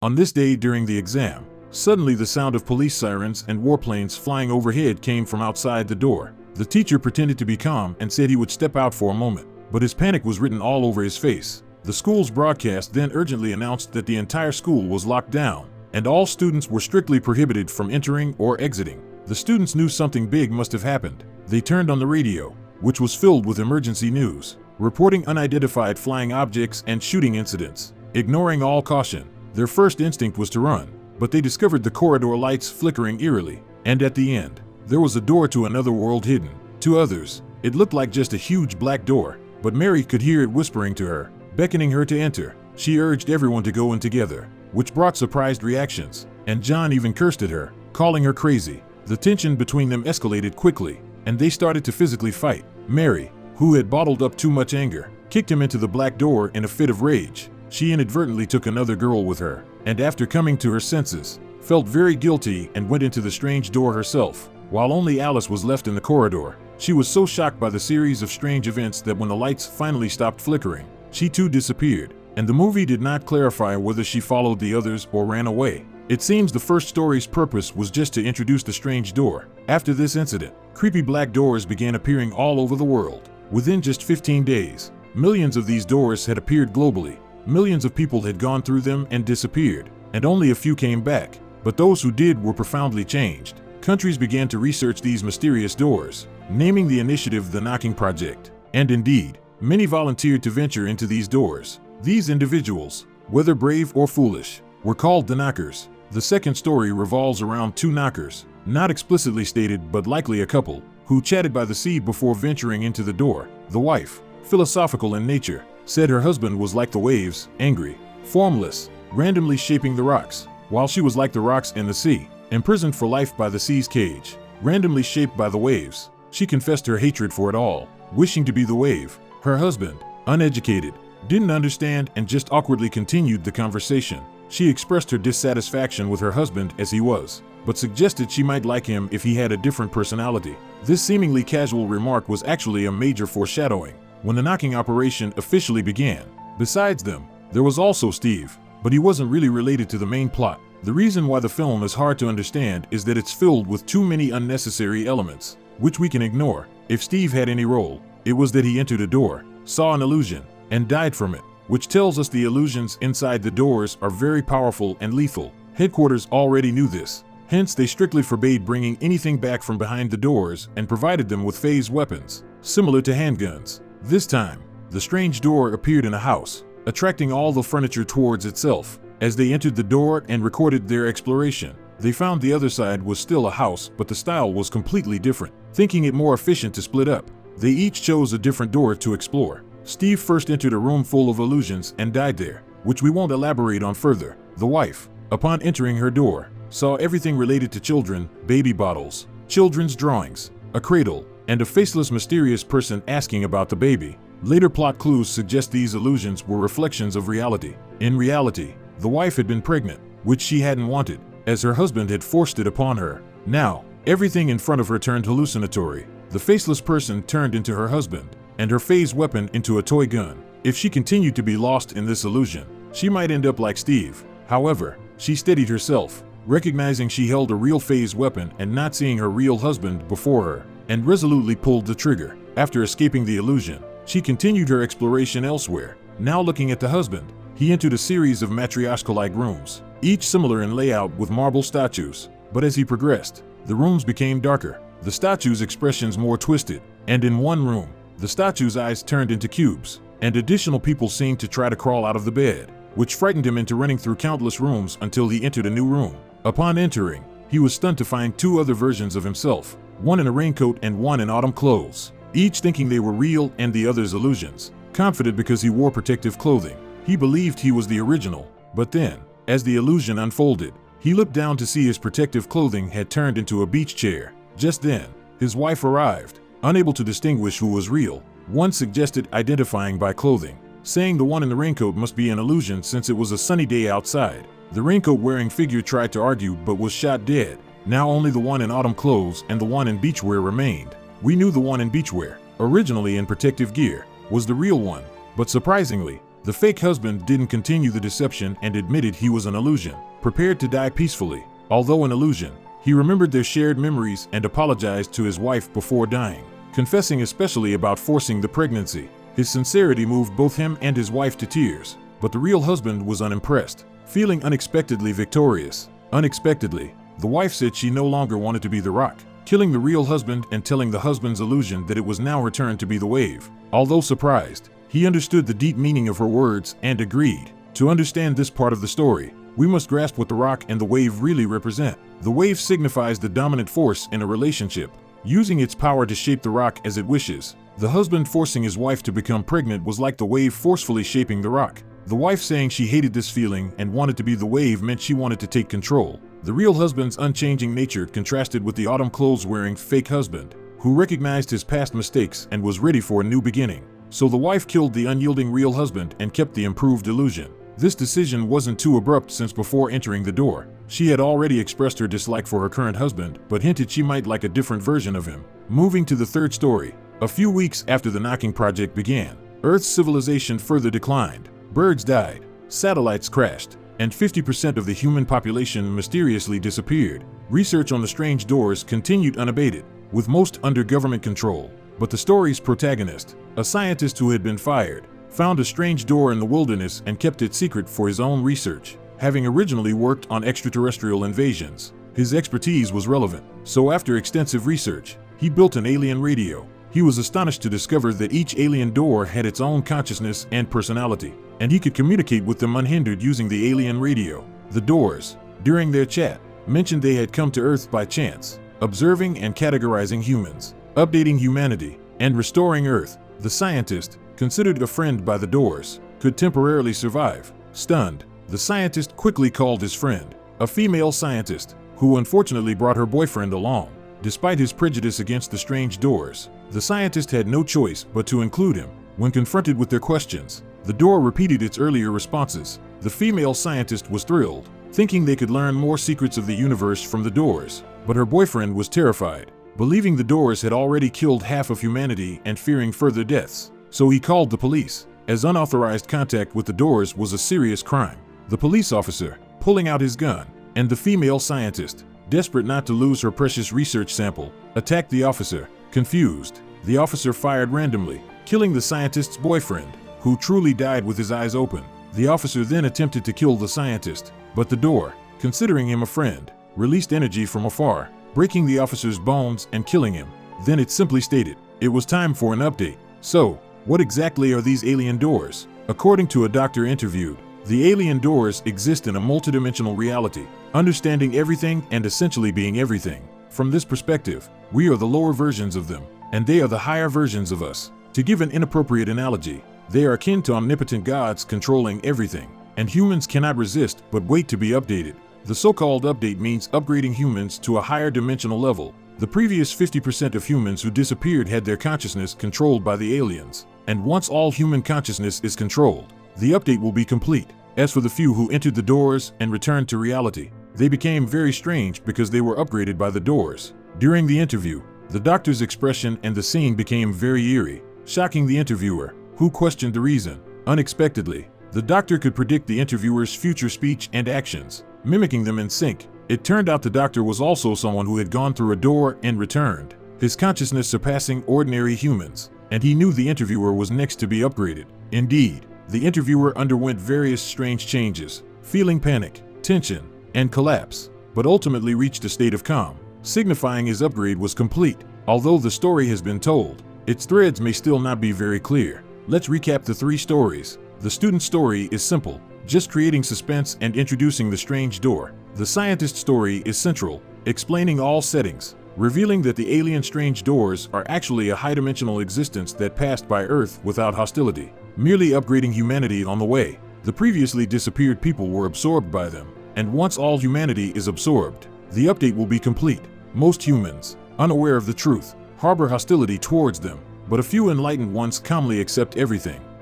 On this day during the exam, suddenly the sound of police sirens and warplanes flying overhead came from outside the door. The teacher pretended to be calm and said he would step out for a moment, but his panic was written all over his face. The school's broadcast then urgently announced that the entire school was locked down, and all students were strictly prohibited from entering or exiting. The students knew something big must have happened. They turned on the radio, which was filled with emergency news, reporting unidentified flying objects and shooting incidents. Ignoring all caution, their first instinct was to run, but they discovered the corridor lights flickering eerily, and at the end, there was a door to another world hidden. To others, it looked like just a huge black door, but Mary could hear it whispering to her, beckoning her to enter. She urged everyone to go in together, which brought surprised reactions, and John even cursed at her, calling her crazy. The tension between them escalated quickly, and they started to physically fight. Mary, who had bottled up too much anger, kicked him into the black door in a fit of rage. She inadvertently took another girl with her, and after coming to her senses, felt very guilty and went into the strange door herself, while only Alice was left in the corridor. She was so shocked by the series of strange events that when the lights finally stopped flickering, she too disappeared, and the movie did not clarify whether she followed the others or ran away. It seems the first story's purpose was just to introduce the strange door. After this incident, creepy black doors began appearing all over the world. Within just 15 days, millions of these doors had appeared globally. Millions of people had gone through them and disappeared, and only a few came back, but those who did were profoundly changed. Countries began to research these mysterious doors, naming the initiative the Knocking Project, and indeed, many volunteered to venture into these doors. These individuals, whether brave or foolish, were called the Knockers. The second story revolves around two knockers, not explicitly stated but likely a couple, who chatted by the sea before venturing into the door. The wife, philosophical in nature, said her husband was like the waves, angry, formless, randomly shaping the rocks, while she was like the rocks in the sea, imprisoned for life by the sea's cage, randomly shaped by the waves. She confessed her hatred for it all, wishing to be the wave. Her husband, uneducated, didn't understand and just awkwardly continued the conversation. She expressed her dissatisfaction with her husband as he was, but suggested she might like him if he had a different personality. This seemingly casual remark was actually a major foreshadowing when the knocking operation officially began. Besides them, there was also Steve, but he wasn't really related to the main plot. The reason why the film is hard to understand is that it's filled with too many unnecessary elements, which we can ignore. If Steve had any role, it was that he entered a door, saw an illusion, and died from it, which tells us the illusions inside the doors are very powerful and lethal. Headquarters already knew this, hence they strictly forbade bringing anything back from behind the doors and provided them with phase weapons, similar to handguns. This time, the strange door appeared in a house, attracting all the furniture towards itself. As they entered the door and recorded their exploration, they found the other side was still a house, but the style was completely different. Thinking it more efficient to split up, they each chose a different door to explore. Steve first entered a room full of illusions and died there, which we won't elaborate on further. The wife, upon entering her door, saw everything related to children, baby bottles, children's drawings, a cradle, and a faceless mysterious person asking about the baby. Later plot clues suggest these illusions were reflections of reality. In reality, the wife had been pregnant, which she hadn't wanted, as her husband had forced it upon her. Now, everything in front of her turned hallucinatory. The faceless person turned into her husband, and her phase weapon into a toy gun. If she continued to be lost in this illusion, she might end up like Steve. However, she steadied herself, recognizing she held a real phase weapon and not seeing her real husband before her, and resolutely pulled the trigger. After escaping the illusion, she continued her exploration elsewhere. Now looking at the husband, he entered a series of matryoshka-like rooms, each similar in layout with marble statues. But as he progressed, the rooms became darker, the statues' expressions more twisted, and in one room, the statue's eyes turned into cubes, and additional people seemed to try to crawl out of the bed, which frightened him into running through countless rooms until he entered a new room. Upon entering, he was stunned to find two other versions of himself, one in a raincoat and one in autumn clothes, each thinking they were real and the others illusions. Confident because he wore protective clothing, he believed he was the original, but then, as the illusion unfolded, he looked down to see his protective clothing had turned into a beach chair. Just then, his wife arrived. Unable to distinguish who was real, one suggested identifying by clothing, saying the one in the raincoat must be an illusion since it was a sunny day outside. The raincoat-wearing figure tried to argue but was shot dead. Now only the one in autumn clothes and the one in beachwear remained. We knew the one in beachwear, originally in protective gear, was the real one, but surprisingly, The fake husband didn't continue the deception and admitted he was an illusion, prepared to die peacefully. Although an illusion, he remembered their shared memories and apologized to his wife before dying, confessing especially about forcing the pregnancy. His sincerity moved both him and his wife to tears, but the real husband was unimpressed, feeling unexpectedly victorious. Unexpectedly, the wife said she no longer wanted to be the rock, killing the real husband and telling the husband's illusion that it was now her turn to be the wave. Although surprised, he understood the deep meaning of her words and agreed. To understand this part of the story, we must grasp what the rock and the wave really represent. The wave signifies the dominant force in a relationship, using its power to shape the rock as it wishes. The husband forcing his wife to become pregnant was like the wave forcefully shaping the rock. The wife saying she hated this feeling and wanted to be the wave meant she wanted to take control. The real husband's unchanging nature contrasted with the autumn clothes-wearing fake husband, who recognized his past mistakes and was ready for a new beginning. So the wife killed the unyielding real husband and kept the improved illusion. This decision wasn't too abrupt, since before entering the door, she had already expressed her dislike for her current husband, but hinted she might like a different version of him. Moving to the third story. A few weeks after the knocking project began, Earth's civilization further declined. Birds died, satellites crashed, and 50% of the human population mysteriously disappeared. Research on the strange doors continued unabated, with most under government control. But the story's protagonist, a scientist who had been fired, found a strange door in the wilderness and kept it secret for his own research. Having originally worked on extraterrestrial invasions, his expertise was relevant. So after extensive research, he built an alien radio. He was astonished to discover that each alien door had its own consciousness and personality, and he could communicate with them unhindered using the alien radio. The doors, during their chat, mentioned they had come to Earth by chance, observing and categorizing humans, updating humanity, and restoring Earth. The scientist, considered a friend by the doors, could temporarily survive. Stunned, the scientist quickly called his friend, a female scientist, who unfortunately brought her boyfriend along. Despite his prejudice against the strange doors, the scientist had no choice but to include him. When confronted with their questions, the door repeated its earlier responses. The female scientist was thrilled, thinking they could learn more secrets of the universe from the doors, but her boyfriend was terrified, believing the doors had already killed half of humanity and fearing further deaths. So he called the police, as unauthorized contact with the doors was a serious crime. The police officer, pulling out his gun, and the female scientist, desperate not to lose her precious research sample, attacked the officer. Confused, the officer fired randomly, killing the scientist's boyfriend, who truly died with his eyes open. The officer then attempted to kill the scientist, but the door, considering him a friend, released energy from afar, breaking the officer's bones and killing him. Then it simply stated, it was time for an update. So, what exactly are these alien doors? According to a doctor interviewed, the alien doors exist in a multidimensional reality, understanding everything and essentially being everything. From this perspective, we are the lower versions of them, and they are the higher versions of us. To give an inappropriate analogy, they are akin to omnipotent gods controlling everything, and humans cannot resist but wait to be updated. The so-called update means upgrading humans to a higher dimensional level. The previous 50% of humans who disappeared had their consciousness controlled by the aliens, and once all human consciousness is controlled, the update will be complete. As for the few who entered the doors and returned to reality, they became very strange because they were upgraded by the doors. During the interview, the doctor's expression and the scene became very eerie, shocking the interviewer, who questioned the reason. Unexpectedly, the doctor could predict the interviewer's future speech and actions, mimicking them in sync. It turned out the doctor was also someone who had gone through a door and returned, his consciousness surpassing ordinary humans, and he knew the interviewer was next to be upgraded. Indeed, the interviewer underwent various strange changes, feeling panic, tension, and collapse, but ultimately reached a state of calm, signifying his upgrade was complete. Although the story has been told, its threads may still not be very clear. Let's recap the three stories. The student story is simple, just creating suspense and introducing the strange door. The scientist story is central, explaining all settings, revealing that the alien strange doors are actually a high-dimensional existence that passed by Earth without hostility, merely upgrading humanity on the way. The previously disappeared people were absorbed by them, and once all humanity is absorbed, the update will be complete. Most humans, unaware of the truth, harbor hostility towards them, but a few enlightened ones calmly accept everything.